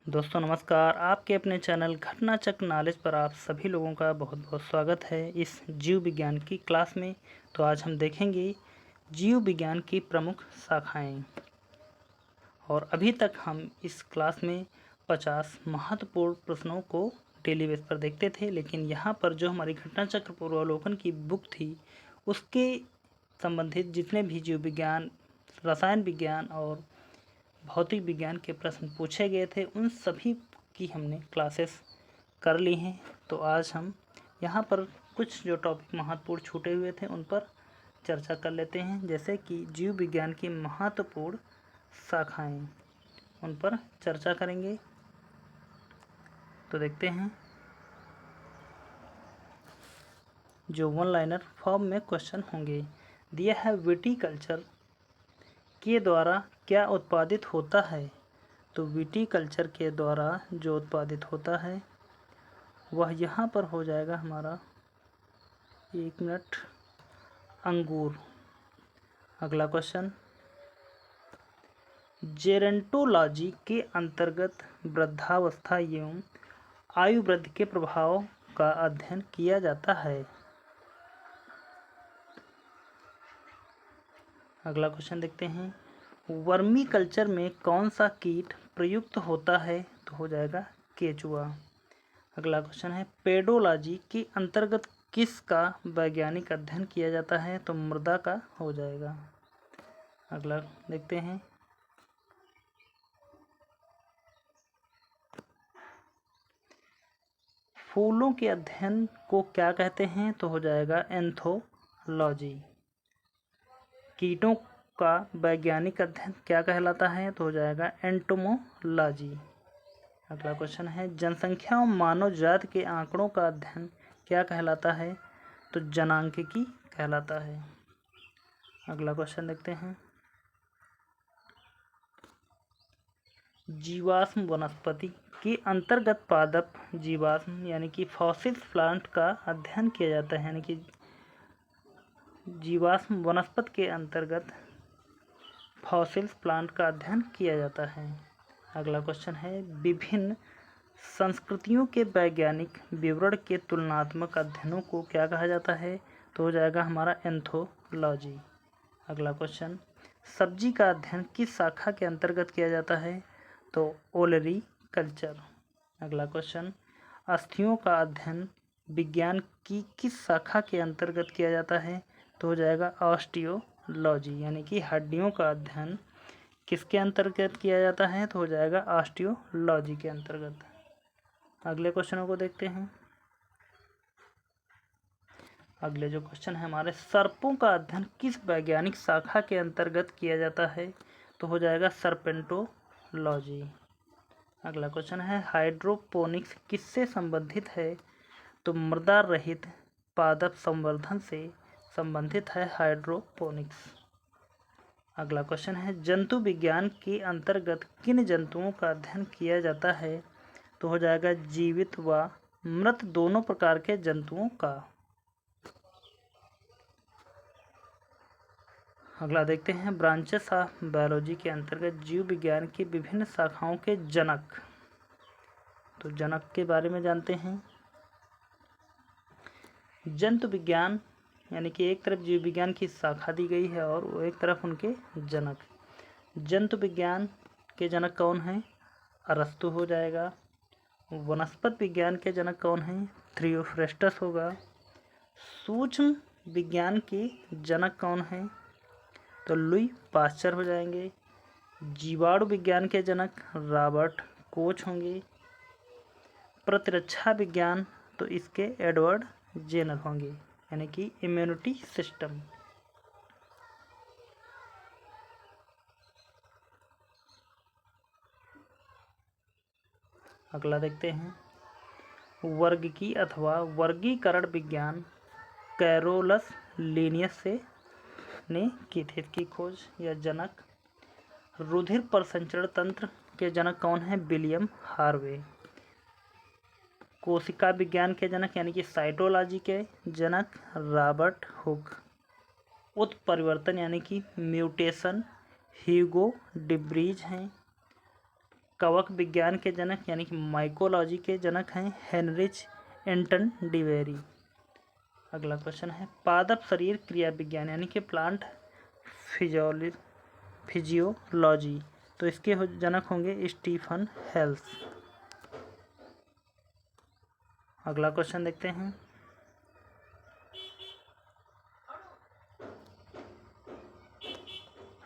दोस्तों नमस्कार। आपके अपने चैनल घटना चक्र नॉलेज पर आप सभी लोगों का बहुत बहुत स्वागत है इस जीव विज्ञान की क्लास में। तो आज हम देखेंगे जीव विज्ञान की प्रमुख शाखाएं। और अभी तक हम इस क्लास में 50 महत्वपूर्ण प्रश्नों को डेली बेस पर देखते थे, लेकिन यहाँ पर जो हमारी घटना चक्र पूर्वावलोकन की बुक थी उसके संबंधित जितने भी जीव विज्ञान, रसायन विज्ञान और भौतिक विज्ञान के प्रश्न पूछे गए थे उन सभी की हमने क्लासेस कर ली हैं। तो आज हम यहाँ पर कुछ जो टॉपिक महत्वपूर्ण छूटे हुए थे उन पर चर्चा कर लेते हैं, जैसे कि जीव विज्ञान की महत्वपूर्ण शाखाएं, उन पर चर्चा करेंगे। तो देखते हैं, जो वन लाइनर फॉर्म में क्वेश्चन होंगे। दिया है विटीकल्चर के द्वारा क्या उत्पादित होता है। तो विटीकल्चर के द्वारा जो उत्पादित होता है वह यहाँ पर हो जाएगा हमारा, एक मिनट, अंगूर। अगला क्वेश्चन, जेरेंटोलॉजी के अंतर्गत वृद्धावस्था एवं आयु वृद्धि के प्रभाव का अध्ययन किया जाता है। अगला क्वेश्चन देखते हैं, वर्मी कल्चर में कौन सा कीट प्रयुक्त होता है। तो हो जाएगा केचुआ। अगला क्वेश्चन है, पेडोलॉजी के अंतर्गत किसका वैज्ञानिक अध्ययन किया जाता है। तो मृदा का हो जाएगा। अगला देखते हैं, फूलों के अध्ययन को क्या कहते हैं। तो हो जाएगा एंथोलॉजी। कीटों का वैज्ञानिक अध्ययन क्या कहलाता है। तो हो जाएगा एंटोमोलॉजी। अगला क्वेश्चन है, जनसंख्या और मानव जाति के आंकड़ों का अध्ययन क्या कहलाता है। तो जनांकिकी कहलाता है। अगला क्वेश्चन देखते हैं, जीवाश्म वनस्पति के अंतर्गत पादप जीवाश्म यानी कि फॉसिल्स प्लांट का अध्ययन किया जाता है, यानी कि जीवाश्म वनस्पति के अंतर्गत फॉसिल्स प्लांट का अध्ययन किया जाता है। अगला क्वेश्चन है, विभिन्न संस्कृतियों के वैज्ञानिक विवरण के तुलनात्मक अध्ययनों को क्या कहा जाता है। तो हो जाएगा हमारा एंथोलॉजी। अगला क्वेश्चन, सब्जी का अध्ययन किस शाखा के अंतर्गत किया जाता है। तो ओलरी कल्चर। अगला क्वेश्चन, अस्थियों का अध्ययन विज्ञान की किस शाखा के अंतर्गत किया जाता है। तो हो जाएगा ऑस्टियोलॉजी, यानी कि हड्डियों का अध्ययन किसके अंतर्गत किया जाता है। तो हो जाएगा ऑस्टियोलॉजी के अंतर्गत। अगले क्वेश्चनों को देखते हैं। अगले जो क्वेश्चन है हमारे, सर्पों का अध्ययन किस वैज्ञानिक शाखा के अंतर्गत किया जाता है। तो हो जाएगा सर्पेंटोलॉजी। अगला क्वेश्चन है, हाइड्रोपोनिक्स किससे संबंधित है। तो मृदा रहित पादप संवर्धन से संबंधित है हाइड्रोपोनिक्स। अगला क्वेश्चन है, जंतु विज्ञान के अंतर्गत किन जंतुओं का अध्ययन किया जाता है। तो हो जाएगा जीवित व मृत दोनों प्रकार के जंतुओं का। अगला देखते हैं, ब्रांचेस ऑफ बायोलॉजी के अंतर्गत जीव विज्ञान की विभिन्न शाखाओं के जनक। तो जनक के बारे में जानते हैं। जंतु विज्ञान यानी कि एक तरफ जीव विज्ञान की शाखा दी गई है और एक तरफ उनके जनक। जंतु विज्ञान के जनक कौन हैं। अरस्तु हो जाएगा। वनस्पति विज्ञान के जनक कौन हैं। थियोफ्रेस्टस होगा। सूक्ष्म विज्ञान के जनक कौन हैं। तो लुई पाश्चर हो जाएंगे। जीवाणु विज्ञान के जनक रॉबर्ट कोच होंगे। प्रतिरक्षा विज्ञान तो इसके एडवर्ड जेनर होंगे, यानी कि इम्यूनिटी सिस्टम। अगला देखते हैं, वर्गीकी अथवा वर्गीकरण विज्ञान कैरोलस लिनियस ने की थी इसकी खोज या जनक। रुधिर परिसंचरण तंत्र के जनक कौन है। William Harvey. कोशिका विज्ञान के जनक यानी कि साइटोलॉजी के जनक रॉबर्ट हुक। उत्परिवर्तन यानी कि म्यूटेशन ह्यूगो डिब्रीज हैं। कवक विज्ञान के जनक यानी कि माइकोलॉजी के जनक हैं हेनरिच एंटन डिवेरी। अगला क्वेश्चन है पादप शरीर क्रिया विज्ञान यानी कि प्लांट फिजियोलॉजी, तो इसके जनक होंगे स्टीफन हेल्स। अगला क्वेश्चन देखते हैं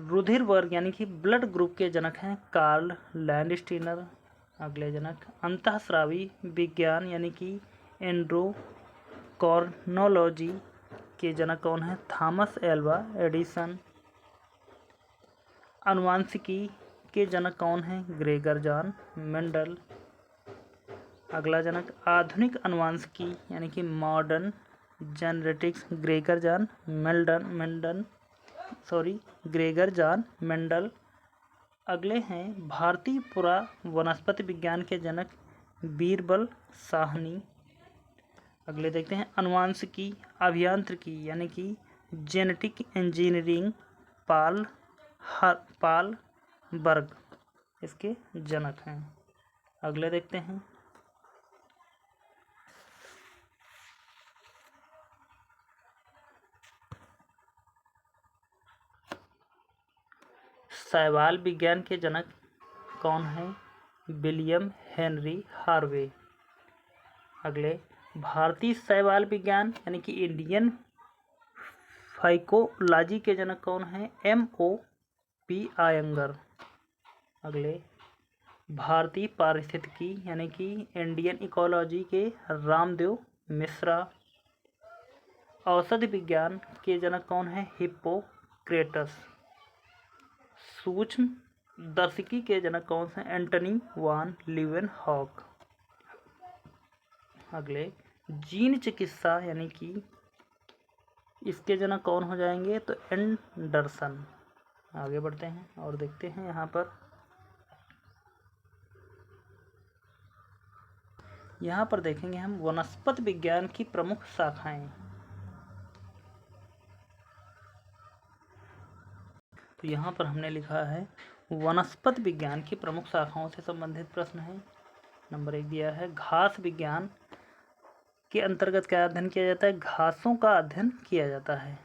रुधिर वर्ग यानी कि ब्लड ग्रुप के जनक हैं कार्ल लैंडस्टीनर। अगले जनक अंतःस्रावी विज्ञान यानी कि एंडोक्राइनोलॉजी के जनक कौन है थॉमस एल्वा एडिसन। आनुवांशिकी के जनक कौन है ग्रेगर जॉन मेंडल। अगला जनक आधुनिक आनुवांशिकी यानी कि modern genetics Gregor John Mendel. अगले हैं भारतीय पुरा वनस्पति विज्ञान के जनक बीरबल साहनी। अगले देखते हैं आनुवांशिकी अभियांत्रिकी यानी कि जेनेटिक इंजीनियरिंग पाल बर्ग इसके जनक हैं। अगले देखते हैं शैवाल विज्ञान के जनक कौन है विलियम हेनरी हार्वे। अगले भारतीय शैवाल विज्ञान यानी कि इंडियन फाइकोलॉजी के जनक कौन है MOP आयंगर। अगले भारतीय पारिस्थितिकी यानी कि इंडियन इकोलॉजी के रामदेव मिश्रा। औषधि विज्ञान के जनक कौन है हिप्पोक्रेटस। सूक्ष्म दर्शिकी के जनक कौन से एंटनी वान लीवेनहॉक। अगले जीन चिकित्सा यानी कि इसके जनक कौन हो जाएंगे तो एंडरसन। आगे बढ़ते हैं और देखते हैं यहाँ पर देखेंगे हम वनस्पति विज्ञान की प्रमुख शाखाएं। तो यहाँ पर हमने लिखा है वनस्पति विज्ञान की प्रमुख शाखाओं से संबंधित प्रश्न है। नंबर 1 दिया है घास विज्ञान के अंतर्गत क्या अध्ययन किया जाता है घासों का अध्ययन किया जाता है।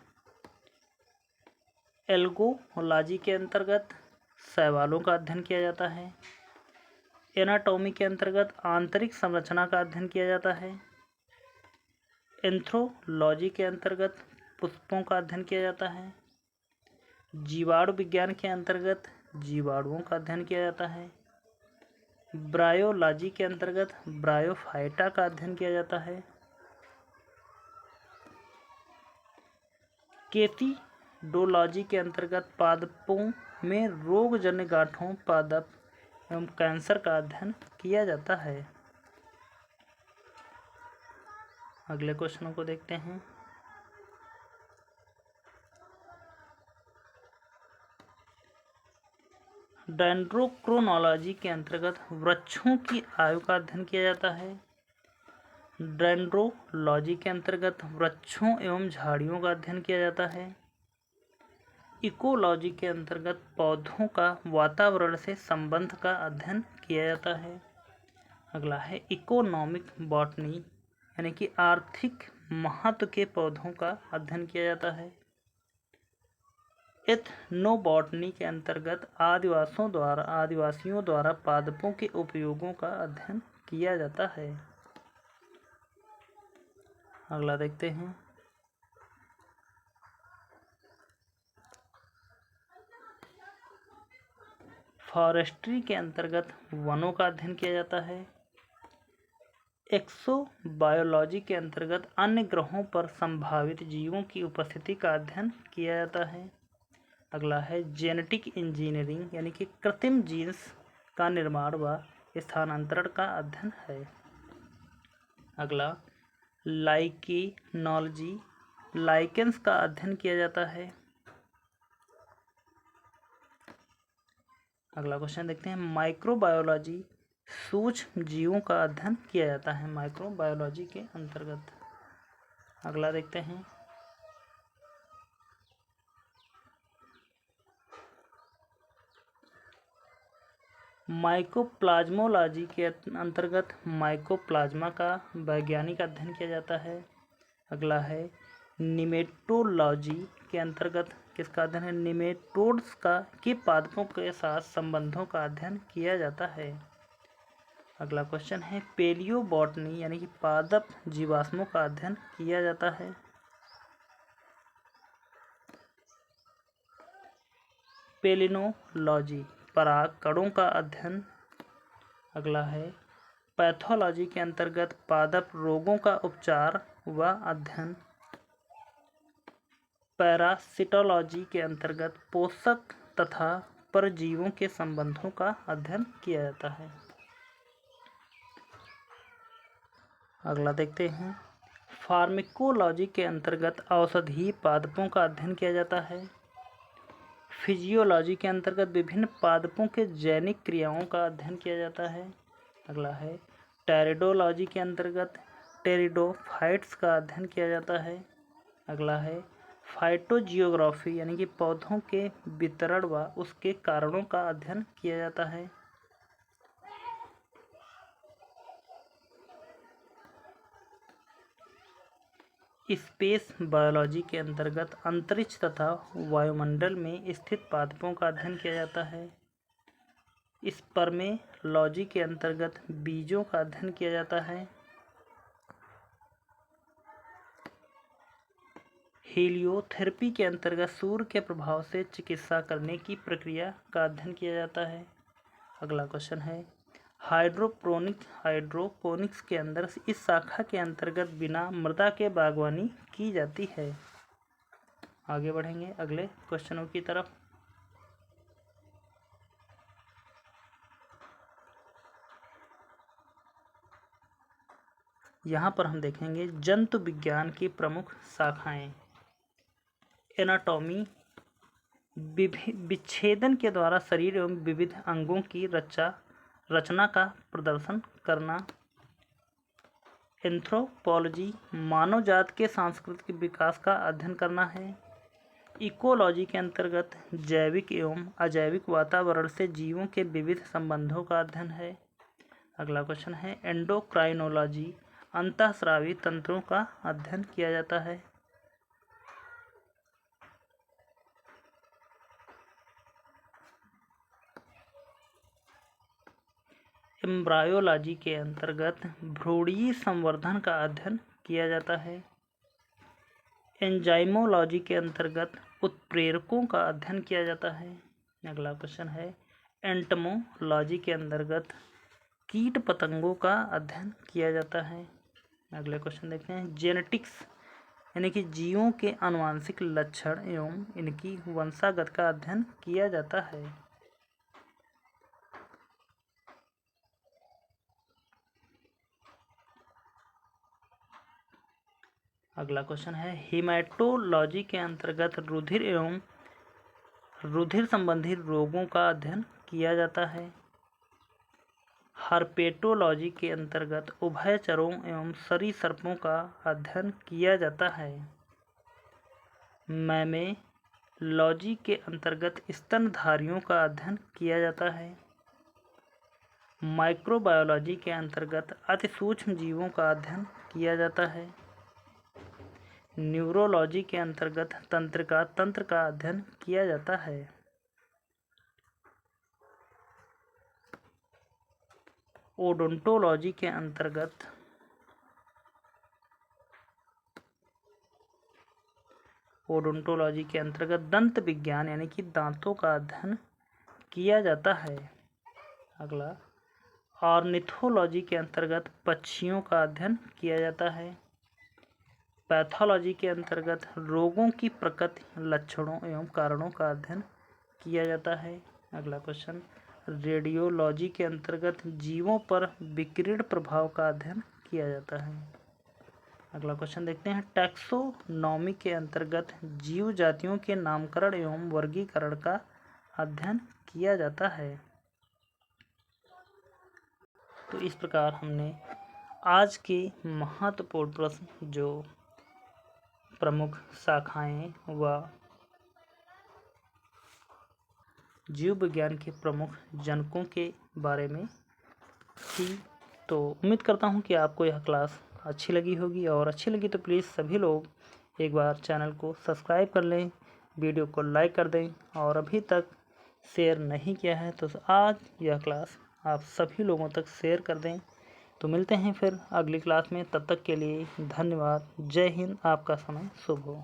एल्गोलॉजी के अंतर्गत शैवालों का अध्ययन किया जाता है। एनाटॉमी के अंतर्गत आंतरिक संरचना का अध्ययन किया जाता है। एंथ्रोलॉजी के अंतर्गत पुष्पों का अध्ययन किया जाता है। जीवाणु विज्ञान के अंतर्गत जीवाणुओं का अध्ययन किया जाता है। ब्रायोलॉजी के अंतर्गत ब्रायोफाइटा का अध्ययन किया जाता है। केसिडोलॉजी के अंतर्गत पादपों में रोगजन्य गांठों पादप एवं कैंसर का अध्ययन किया जाता है। अगले क्वेश्चनों को देखते हैं डेंड्रोक्रोनोलॉजी के अंतर्गत वृक्षों की आयु का अध्ययन किया जाता है। डेंड्रोलॉजी के अंतर्गत वृक्षों एवं झाड़ियों का अध्ययन किया जाता है। इकोलॉजी के अंतर्गत पौधों का वातावरण से संबंध का अध्ययन किया जाता है। अगला है इकोनॉमिक बॉटनी यानी कि आर्थिक महत्व के पौधों का अध्ययन किया जाता है। एथनोबॉटनी के अंतर्गत आदिवासियों द्वारा पादपों के उपयोगों का अध्ययन किया जाता है। अगला देखते हैं फॉरेस्ट्री के अंतर्गत वनों का अध्ययन किया जाता है। एक्सोबायोलॉजी के अंतर्गत अन्य ग्रहों पर संभावित जीवों की उपस्थिति का अध्ययन किया जाता है। अगला है जेनेटिक इंजीनियरिंग यानी कि कृत्रिम जीन्स का निर्माण व स्थानांतरण का अध्ययन है। अगला लाइकेनोलॉजी लाइकेंस का अध्ययन किया जाता है। अगला क्वेश्चन देखते हैं माइक्रोबायोलॉजी सूक्ष्म जीवों का अध्ययन किया जाता है माइक्रोबायोलॉजी के अंतर्गत। अगला देखते हैं माइकोप्लाज्मोलॉजी के अंतर्गत माइकोप्लाज्मा का वैज्ञानिक अध्ययन किया जाता है। अगला है निमेटोलॉजी के अंतर्गत किसका अध्ययन है? निमेटोड्स के पादपों के साथ संबंधों का अध्ययन किया जाता है। अगला क्वेश्चन है पेलियोबॉटनी यानी कि पादप जीवाश्मों का अध्ययन किया जाता है। पेलिनोलॉजी पराग कणों का अध्ययन। अगला है पैथोलॉजी के अंतर्गत पादप रोगों का उपचार व अध्ययन। पैरासिटोलॉजी के अंतर्गत पोषक तथा परजीवों के संबंधों का अध्ययन किया जाता है। अगला देखते हैं फार्माकोलॉजी के अंतर्गत औषधीय पादपों का अध्ययन किया जाता है। फिजियोलॉजी के अंतर्गत विभिन्न पादपों के जैविक क्रियाओं का अध्ययन किया जाता है। अगला है टेरिडोलॉजी के अंतर्गत टेरिडोफाइट्स का अध्ययन किया जाता है। अगला है फाइटोजियोग्राफी यानी कि पौधों के वितरण व उसके कारणों का अध्ययन किया जाता है। स्पेस बायोलॉजी के अंतर्गत अंतरिक्ष तथा वायुमंडल में स्थित पादपों का अध्ययन किया जाता है। स्पर्मेलॉजी के अंतर्गत बीजों का अध्ययन किया जाता है। हीलियोथेरेपी के अंतर्गत सूर्य के प्रभाव से चिकित्सा करने की प्रक्रिया का अध्ययन किया जाता है। अगला क्वेश्चन है हाइड्रोपोनिक्स के अंदर इस शाखा के अंतर्गत बिना मृदा के बागवानी की जाती है। आगे बढ़ेंगे अगले क्वेश्चनों की तरफ। यहाँ पर हम देखेंगे जंतु विज्ञान की प्रमुख शाखाएं। एनाटॉमी विच्छेदन के द्वारा शरीर एवं विविध अंगों की रचना का प्रदर्शन करना। एंथ्रोपोलॉजी मानव जात के सांस्कृतिक विकास का अध्ययन करना है। इकोलॉजी के अंतर्गत जैविक एवं अजैविक वातावरण से जीवों के विविध संबंधों का अध्ययन है। अगला क्वेश्चन है एंडोक्राइनोलॉजी अंतःस्रावी तंत्रों का अध्ययन किया जाता है। एम्ब्रायोलॉजी के अंतर्गत भ्रूणीय संवर्धन का अध्ययन किया जाता है। एंजाइमोलॉजी के अंतर्गत उत्प्रेरकों का अध्ययन किया जाता है। अगला क्वेश्चन है एंटमोलॉजी के अंतर्गत कीट पतंगों का अध्ययन किया जाता है। अगले क्वेश्चन देखते हैं जेनेटिक्स यानी कि जीवों के आनुवंशिक लक्षण एवं इनकी वंशागत का अध्ययन किया जाता है। अगला क्वेश्चन है हेमाटोलॉजी के अंतर्गत रुधिर एवं रुधिर संबंधी रोगों का अध्ययन किया जाता है। हर्पेटोलॉजी के अंतर्गत उभयचरों एवं सरीसृपों का अध्ययन किया जाता है। मैमेलॉजी के अंतर्गत स्तनधारियों का अध्ययन किया जाता है। माइक्रोबायोलॉजी के अंतर्गत अति सूक्ष्म जीवों का अध्ययन किया जाता है। न्यूरोलॉजी के अंतर्गत तंत्र का अध्ययन किया जाता है। ओडोंटोलॉजी के अंतर्गत दंत विज्ञान यानी कि दांतों का अध्ययन किया जाता है। अगला ऑर्निथोलॉजी के अंतर्गत पक्षियों का अध्ययन किया जाता है। पैथोलॉजी के अंतर्गत रोगों की प्रकृति लक्षणों एवं कारणों का अध्ययन किया जाता है। अगला क्वेश्चन रेडियोलॉजी के अंतर्गत जीवों पर विकिरण प्रभाव का अध्ययन किया जाता है। अगला क्वेश्चन देखते हैं टैक्सोनॉमी के अंतर्गत जीव जातियों के नामकरण एवं वर्गीकरण का अध्ययन किया जाता है। तो इस प्रकार हमने आज के महत्वपूर्ण प्रश्न जो प्रमुख शाखाएं व जीव विज्ञान के प्रमुख जनकों के बारे में थी। तो उम्मीद करता हूँ कि आपको यह क्लास अच्छी लगी होगी, और अच्छी लगी तो प्लीज़ सभी लोग एक बार चैनल को सब्सक्राइब कर लें, वीडियो को लाइक कर दें, और अभी तक शेयर नहीं किया है तो आज यह क्लास आप सभी लोगों तक शेयर कर दें। तो मिलते हैं फिर अगली क्लास में, तब तक के लिए धन्यवाद। जय हिंद। आपका समय शुभ हो।